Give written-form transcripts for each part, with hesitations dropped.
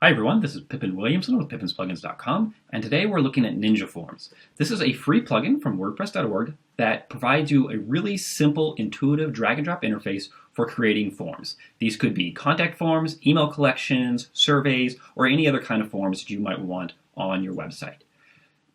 Hi everyone, this is Pippin Williamson with pippinsplugins.com, and today we're looking at Ninja Forms. This is a free plugin from WordPress.org that provides you a really simple, intuitive drag and drop interface for creating forms. These could be contact forms, email collections, surveys, or any other kind of forms that you might want on your website.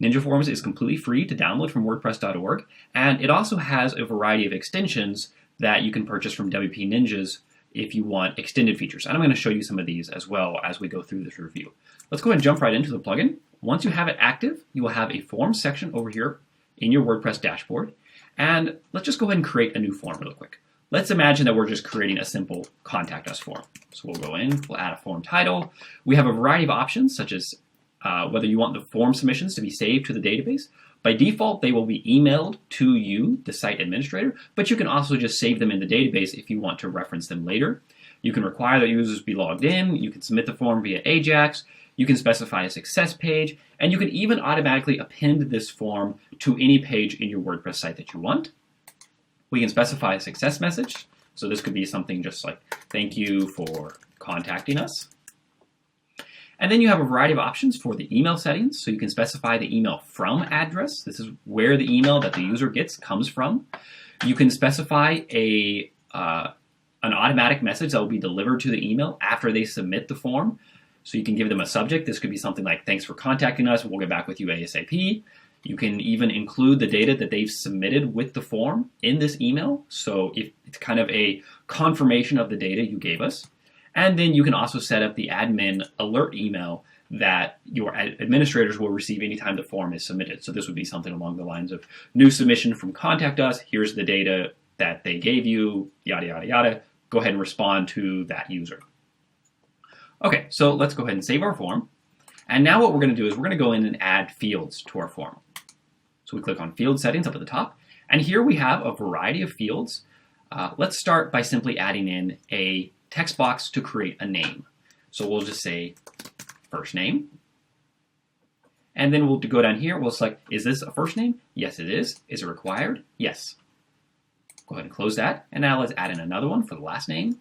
Ninja Forms is completely free to download from WordPress.org, and it also has a variety of extensions that you can purchase from WP Ninjas if you want extended features. And I'm going to show you some of these as well as we go through this review. Let's go ahead and jump right into the plugin. Once you have it active, you will have a forms section over here in your WordPress dashboard. And let's just go ahead and create a new form real quick. Let's imagine that we're just creating a simple contact us form. So we'll go in, we'll add a form title. We have a variety of options, such as whether you want the form submissions to be saved to the database. By default, they will be emailed to you, the site administrator, but you can also just save them in the database if you want to reference them later. You can require that users be logged in, you can submit the form via Ajax, you can specify a success page, and you can even automatically append this form to any page in your WordPress site that you want. We can specify a success message, so this could be something just like, thank you for contacting us. And then you have a variety of options for the email settings. So you can specify the email from address. This is where the email that the user gets comes from. You can specify an automatic message that will be delivered to the email after they submit the form. So you can give them a subject. This could be something like, thanks for contacting us. We'll get back with you ASAP. You can even include the data that they've submitted with the form in this email. So if it's kind of a confirmation of the data you gave us. And then you can also set up the admin alert email that your administrators will receive anytime the form is submitted. So this would be something along the lines of new submission from contact us. Here's the data that they gave you, yada, yada, yada. Go ahead and respond to that user. Okay, so let's go ahead and save our form. And now what we're going to do is we're going to go in and add fields to our form. So we click on field settings up at the top. And here we have a variety of fields. Let's start by simply adding in a text box to create a name. So we'll just say first name. And then we'll go down here, we'll select, is this a first name? Yes, it is. Is it required? Yes. Go ahead and close that. And now let's add in another one for the last name.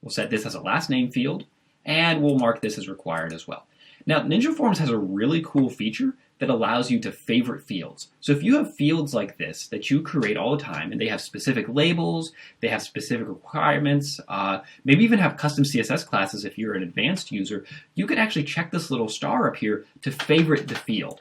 We'll set this as a last name field, and we'll mark this as required as well. Now, Ninja Forms has a really cool feature that allows you to favorite fields. So if you have fields like this that you create all the time, and they have specific labels, they have specific requirements, maybe even have custom CSS classes if you're an advanced user, you can actually check this little star up here to favorite the field.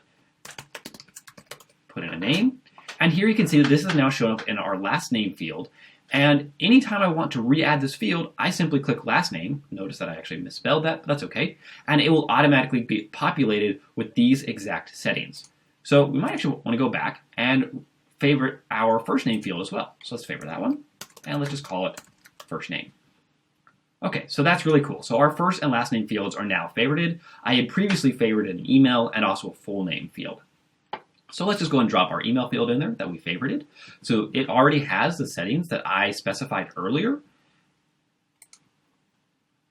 Put in a name, and here you can see that this is now shown up in our last name field. And anytime I want to re-add this field, I simply click last name. Notice that I actually misspelled that, but that's okay. And it will automatically be populated with these exact settings. So we might actually want to go back and favorite our first name field as well. So let's favorite that one, and let's just call it first name. Okay, so that's really cool. So our first and last name fields are now favorited. I had previously favorited an email and also a full name field. So let's just go and drop our email field in there that we favorited. So it already has the settings that I specified earlier.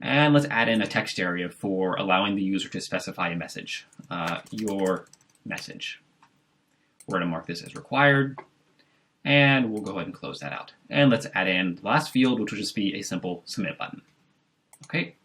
And let's add in a text area for allowing the user to specify a message, your message. We're going to mark this as required. And we'll go ahead and close that out. And let's add in the last field, which will just be a simple submit button. Okay,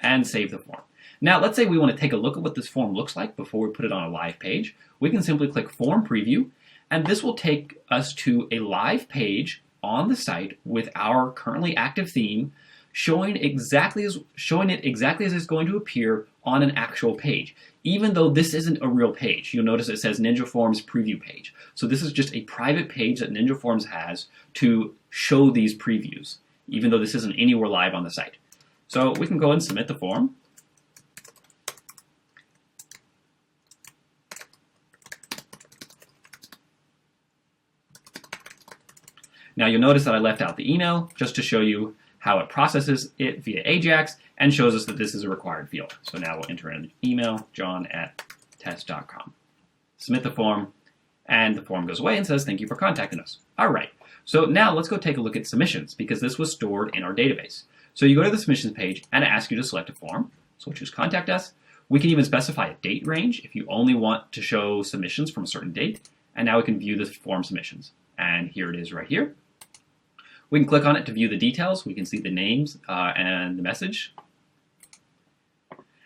and save the form. Now, let's say we want to take a look at what this form looks like before we put it on a live page. We can simply click Form Preview, and this will take us to a live page on the site with our currently active theme, showing it exactly as it's going to appear on an actual page. Even though this isn't a real page, you'll notice it says Ninja Forms Preview Page. So this is just a private page that Ninja Forms has to show these previews, even though this isn't anywhere live on the site. So we can go and submit the form. Now you'll notice that I left out the email just to show you how it processes it via Ajax and shows us that this is a required field. So now we'll enter in email, john@test.com. Submit the form, and the form goes away and says, thank you for contacting us. All right, so now let's go take a look at submissions because this was stored in our database. So you go to the submissions page and it asks you to select a form. So we'll choose contact us. We can even specify a date range if you only want to show submissions from a certain date. And now we can view the form submissions. And here it is right here. We can click on it to view the details. We can see the names and the message.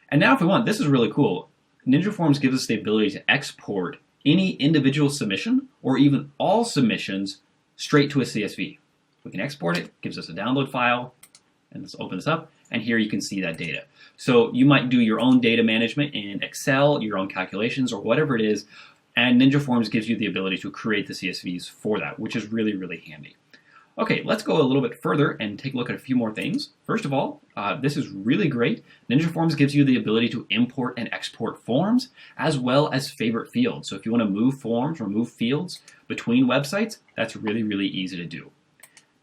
And now if we want, this is really cool. Ninja Forms gives us the ability to export any individual submission or even all submissions straight to a CSV. We can export it, gives us a download file, and let's open this up, and here you can see that data. So you might do your own data management in Excel, your own calculations, or whatever it is, and Ninja Forms gives you the ability to create the CSVs for that, which is really, really handy. Okay, let's go a little bit further and take a look at a few more things. First of all, this is really great. Ninja Forms gives you the ability to import and export forms as well as favorite fields. So if you want to move forms or move fields between websites, that's really, really easy to do.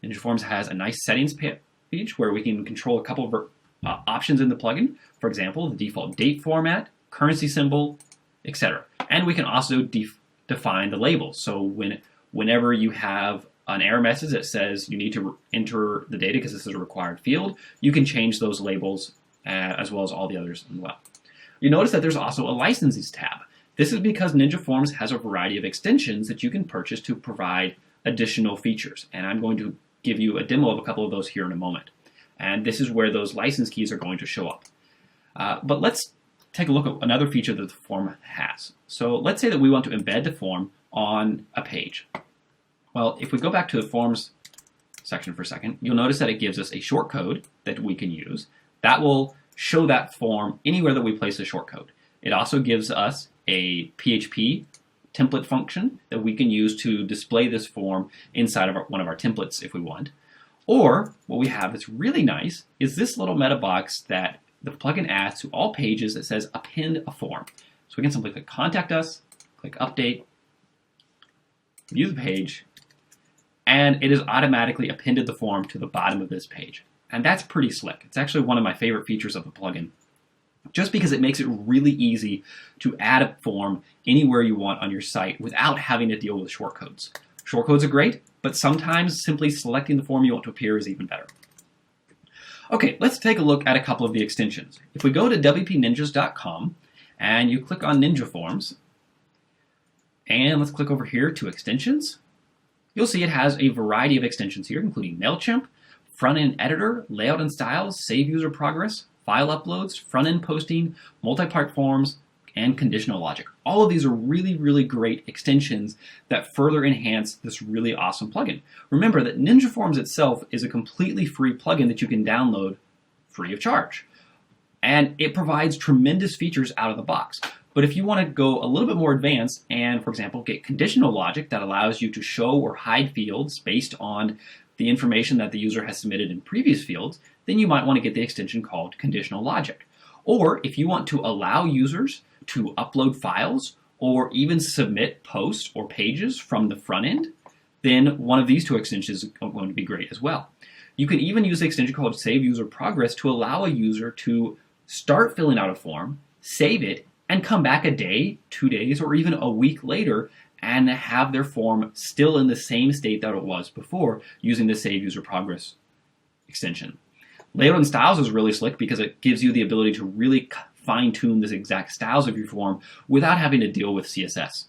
Ninja Forms has a nice settings page where we can control a couple of options in the plugin. For example, the default date format, currency symbol, etc. And we can also define the labels. So whenever you have an error message that says you need to enter the data because this is a required field, you can change those labels as well as all the others as well. You notice that there's also a licenses tab. This is because Ninja Forms has a variety of extensions that you can purchase to provide additional features. And I'm going to give you a demo of a couple of those here in a moment. And this is where those license keys are going to show up. But let's take a look at another feature that the form has. So let's say that we want to embed the form on a page. Well, if we go back to the forms section for a second, you'll notice that it gives us a short code that we can use. That will show that form anywhere that we place the short code. It also gives us a PHP template function that we can use to display this form inside of one of our templates if we want. Or what we have that's really nice is this little meta box that the plugin adds to all pages that says append a form. So we can simply click contact us, click update, view the page, and it has automatically appended the form to the bottom of this page. And that's pretty slick. It's actually one of my favorite features of the plugin, just because it makes it really easy to add a form anywhere you want on your site without having to deal with shortcodes. Shortcodes are great, but sometimes simply selecting the form you want to appear is even better. Okay, let's take a look at a couple of the extensions. If we go to wpninjas.com and you click on Ninja Forms, and let's click over here to extensions, you'll see it has a variety of extensions here, including MailChimp, front-end editor, layout and styles, save user progress, file uploads, front-end posting, multi-part forms, and conditional logic. All of these are really, really great extensions that further enhance this really awesome plugin. Remember that Ninja Forms itself is a completely free plugin that you can download free of charge. And it provides tremendous features out of the box. But if you want to go a little bit more advanced and, for example, get conditional logic that allows you to show or hide fields based on the information that the user has submitted in previous fields, then you might want to get the extension called conditional logic. Or if you want to allow users to upload files or even submit posts or pages from the front end, then one of these two extensions is going to be great as well. You can even use the extension called Save User Progress to allow a user to start filling out a form, save it, and come back a day, 2 days, or even a week later and have their form still in the same state that it was before using the Save User Progress extension. Layout and styles is really slick because it gives you the ability to really fine-tune the exact styles of your form without having to deal with CSS.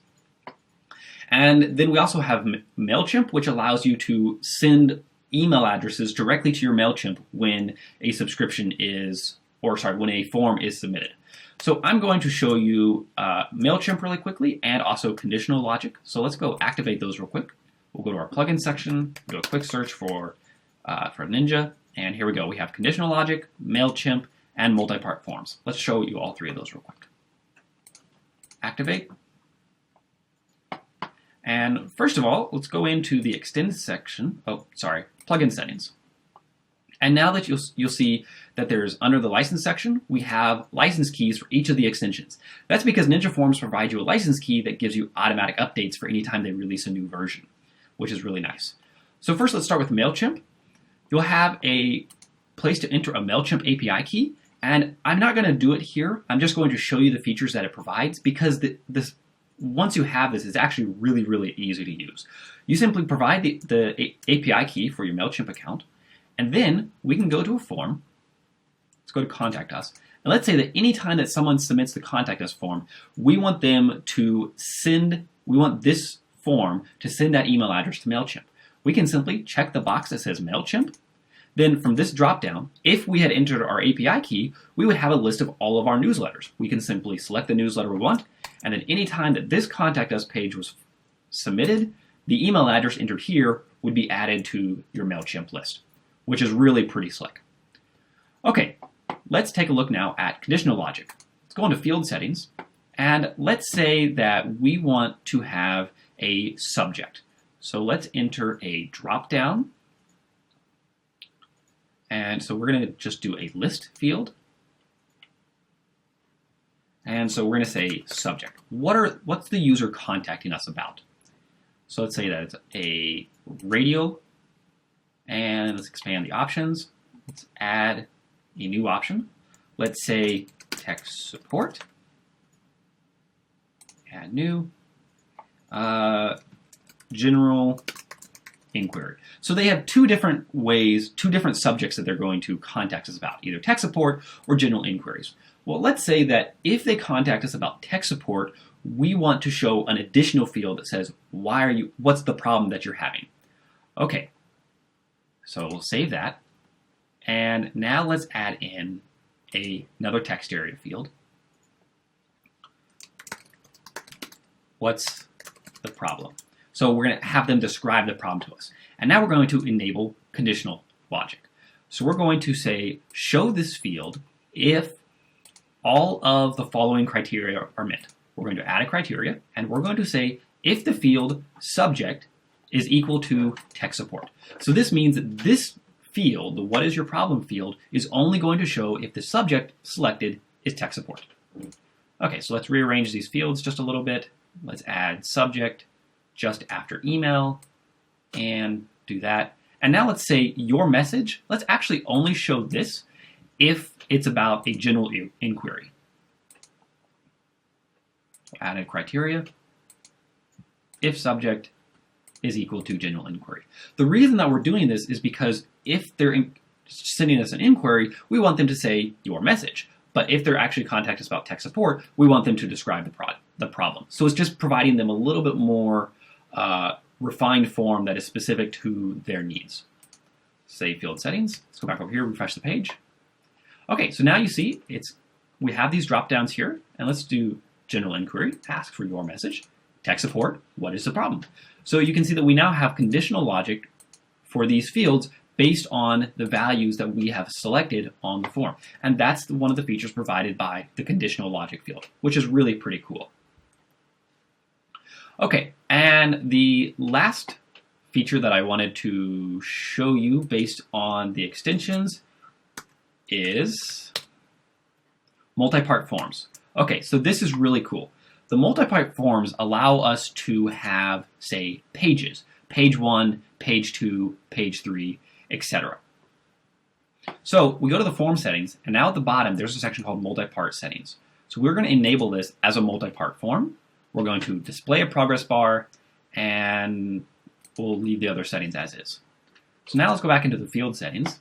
And then we also have MailChimp, which allows you to send email addresses directly to your MailChimp when a when a form is submitted. So I'm going to show you MailChimp really quickly and also conditional logic. So let's go activate those real quick. We'll go to our plugin section, do a quick search for Ninja, and here we go. We have conditional logic, MailChimp, and multi-part forms. Let's show you all three of those real quick. Activate. And first of all, let's go into the extend section. Plugin settings. And now that you'll see that there's under the license section, we have license keys for each of the extensions. That's because Ninja Forms provides you a license key that gives you automatic updates for any time they release a new version, which is really nice. So first, let's start with MailChimp. You'll have a place to enter a MailChimp API key, and I'm not going to do it here. I'm just going to show you the features that it provides because once you have this, it's actually really, really easy to use. You simply provide the API key for your MailChimp account, and then we can go to a form. Let's go to Contact Us. And let's say that any time that someone submits the Contact Us form, we want this form to send that email address to MailChimp. we can simply check the box that says MailChimp. Then from this dropdown, if we had entered our API key, we would have a list of all of our newsletters. We can simply select the newsletter we want, and then any time that this Contact Us page was submitted, the email address entered here would be added to your MailChimp list, which is really pretty slick. Okay, let's take a look now at conditional logic. Let's go into field settings, and let's say that we want to have a subject. So let's enter a dropdown. And so we're going to just do a list field. And so we're going to say subject. What's the user contacting us about? So let's say that it's a radio. And let's expand the options. Let's add a new option. Let's say tech support. Add new. General inquiry. So they have two different ways, two different subjects that they're going to contact us about, either tech support or general inquiries. Well, let's say that if they contact us about tech support, we want to show an additional field that says, what's the problem that you're having? Okay, so we'll save that. And now let's add in another text area field. What's the problem? So we're going to have them describe the problem to us. And now we're going to enable conditional logic. So we're going to say, show this field if all of the following criteria are met. We're going to add a criteria, and we're going to say if the field subject is equal to tech support. So this means that this field, the what is your problem field, is only going to show if the subject selected is tech support. Okay, so let's rearrange these fields just a little bit. Let's add subject just after email and do that. And now let's say your message, let's actually only show this if it's about a general inquiry. Add a criteria if subject is equal to general inquiry. The reason that we're doing this is because if they're sending us an inquiry, we want them to say your message. But if they're actually contacting us about tech support, we want them to describe the problem. So it's just providing them a little bit more refined form that is specific to their needs. Save field settings. Let's go back over here, refresh the page. Okay, so now you see we have these drop downs here, and let's do general inquiry, ask for your message, tech support, what is the problem? So you can see that we now have conditional logic for these fields based on the values that we have selected on the form. And that's one of the features provided by the conditional logic field, which is really pretty cool. Okay, and the last feature that I wanted to show you based on the extensions is multi-part forms. Okay, so this is really cool. The multi-part forms allow us to have, say, pages. Page 1, page 2, page 3, etc. So we go to the form settings, and now at the bottom there's a section called multi-part settings. So we're going to enable this as a multi-part form. We're going to display a progress bar, and we'll leave the other settings as is. So now let's go back into the field settings.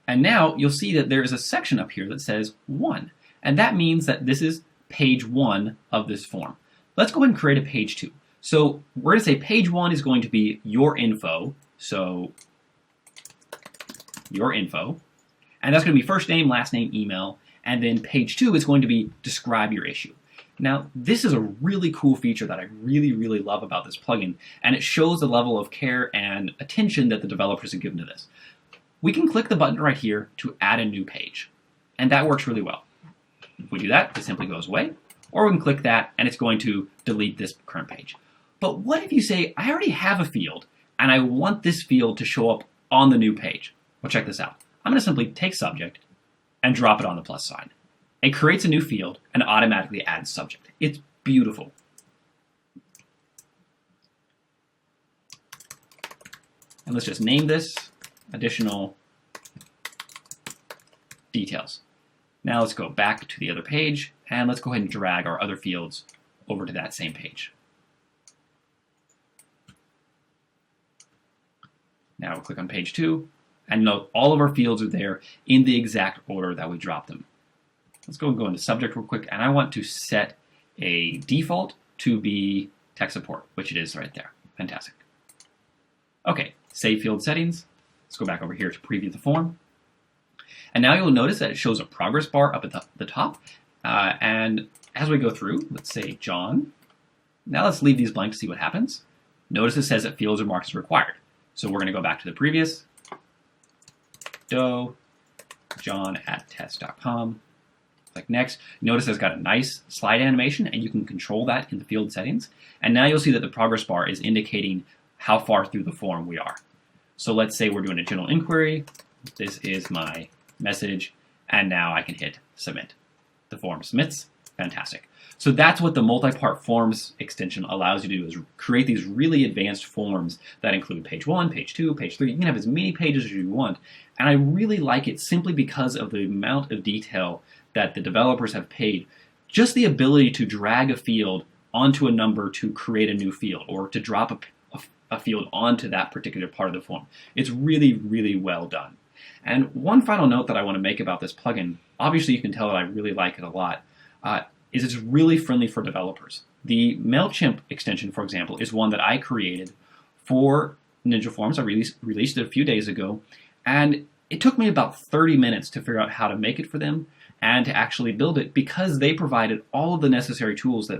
And now you'll see that there is a section up here that says 1. And that means that this is page 1 of this form. Let's go ahead and create a page 2. So we're going to say page 1 is going to be your info. So your info. And that's going to be first name, last name, email. And then page 2 is going to be describe your issue. Now, this is a really cool feature that I really, really love about this plugin, and it shows the level of care and attention that the developers have given to this. We can click the button right here to add a new page, and that works really well. If we do that, it simply goes away, or we can click that, and it's going to delete this current page. But what if you say, I already have a field, and I want this field to show up on the new page? Well, check this out. I'm going to simply take subject and drop it on the plus sign. It creates a new field and automatically adds subject. It's beautiful. And let's just name this additional details. Now let's go back to the other page, and let's go ahead and drag our other fields over to that same page. Now we'll click on page 2, and note all of our fields are there in the exact order that we dropped them. Let's go into subject real quick, and I want to set a default to be tech support, which it is right there. Fantastic. Okay, save field settings. Let's go back over here to preview the form. And now you'll notice that it shows a progress bar up at the top. And as we go through, let's say John. Now let's leave these blank to see what happens. Notice it says that fields are marked as required. So we're going to go back to the previous. John@test.com. Click next. Notice it's got a nice slide animation, and you can control that in the field settings. And now you'll see that the progress bar is indicating how far through the form we are. So let's say we're doing a general inquiry. This is my message, and now I can hit submit. The form submits. Fantastic. So that's what the multi-part forms extension allows you to do, is create these really advanced forms that include page 1, page 2, page 3. You can have as many pages as you want. And I really like it simply because of the amount of detail that the developers have paid. Just the ability to drag a field onto a number to create a new field, or to drop a field onto that particular part of the form. It's really, really well done. And one final note that I want to make about this plugin, obviously you can tell that I really like it a lot, is it's really friendly for developers. The MailChimp extension, for example, is one that I created for Ninja Forms. I released it a few days ago, and it took me about 30 minutes to figure out how to make it for them and to actually build it, because they provided all of the necessary tools that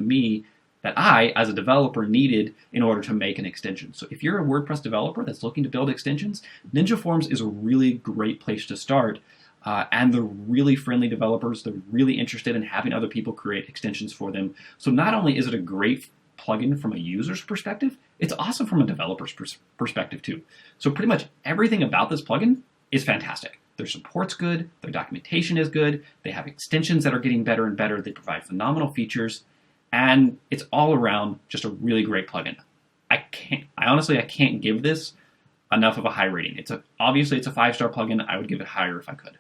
I, as a developer, needed in order to make an extension. So if you're a WordPress developer that's looking to build extensions, Ninja Forms is a really great place to start. And they're really friendly developers. They're really interested in having other people create extensions for them. So not only is it a great plugin from a user's perspective, it's awesome from a developer's perspective too. So pretty much everything about this plugin is fantastic. Their support's good, their documentation is good, they have extensions that are getting better and better, they provide phenomenal features, and it's all around just a really great plugin. I honestly can't give this enough of a high rating. Obviously it's a 5-star plugin. I would give it higher if I could.